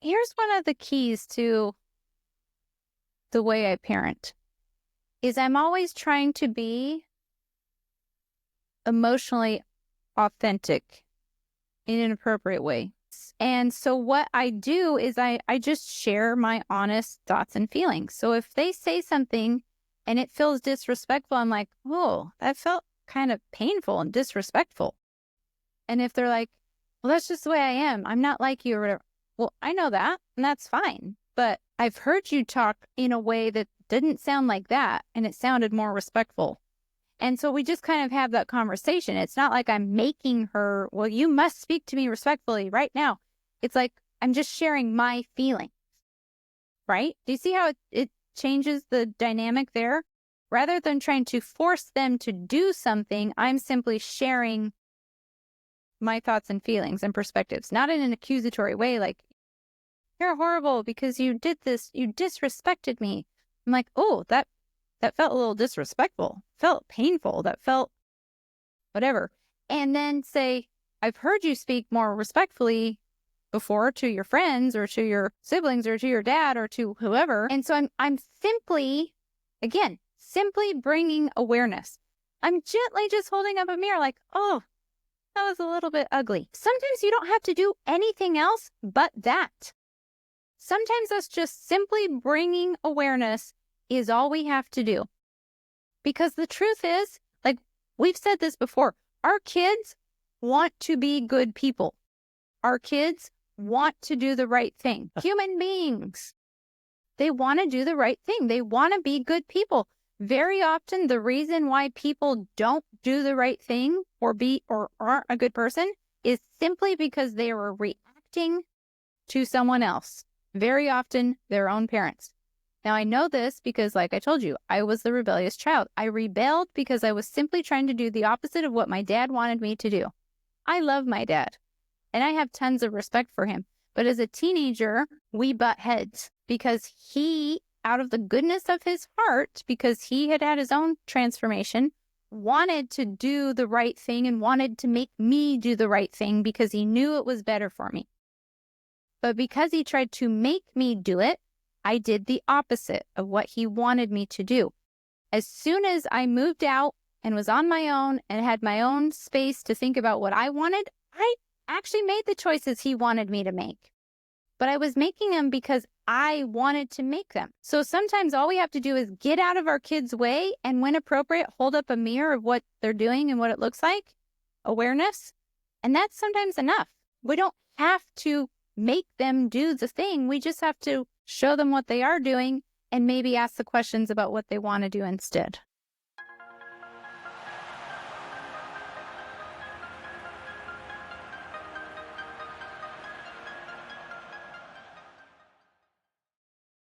Here's one of the keys to the way I parent is I'm always trying to be emotionally authentic in an appropriate way. And so what I do is I just share my honest thoughts and feelings. So if they say something and it feels disrespectful, I'm like, oh, that felt kind of painful and disrespectful. And if they're like, well, that's just the way I am, I'm not like you or whatever. Well, I know that, and that's fine. But I've heard you talk in a way that didn't sound like that, and it sounded more respectful. And so we just kind of have that conversation. It's not like I'm making her, well, you must speak to me respectfully right now. It's like I'm just sharing my feeling, right? Do you see how it changes the dynamic there? Rather than trying to force them to do something, I'm simply sharing my thoughts and feelings and perspectives, not in an accusatory way, like, you're horrible because you did this, you disrespected me. I'm like, oh, that felt a little disrespectful, felt painful, that felt whatever. And then say, I've heard you speak more respectfully before to your friends or to your siblings or to your dad or to whoever. And so I'm simply, again, simply bringing awareness. I'm gently just holding up a mirror like, oh, that was a little bit ugly. Sometimes you don't have to do anything else but that. Sometimes us just simply bringing awareness is all we have to do. Because the truth is, like we've said this before, our kids want to be good people. Our kids want to do the right thing. Human beings, they want to do the right thing. They want to be good people. Very often, the reason why people don't do the right thing or aren't a good person is simply because they were reacting to someone else. Very often, their own parents. Now, I know this because, like I told you, I was the rebellious child. I rebelled because I was simply trying to do the opposite of what my dad wanted me to do. I love my dad, and I have tons of respect for him. But as a teenager, we butt heads because he, out of the goodness of his heart, because he had his own transformation, wanted to do the right thing and wanted to make me do the right thing because he knew it was better for me. But because he tried to make me do it, I did the opposite of what he wanted me to do. As soon as I moved out and was on my own and had my own space to think about what I wanted, I actually made the choices he wanted me to make. But I was making them because I wanted to make them. So sometimes all we have to do is get out of our kids' way and, when appropriate, hold up a mirror of what they're doing and what it looks like, awareness. And that's sometimes enough. We don't have to make them do the thing. We just have to show them what they are doing and maybe ask the questions about what they want to do instead.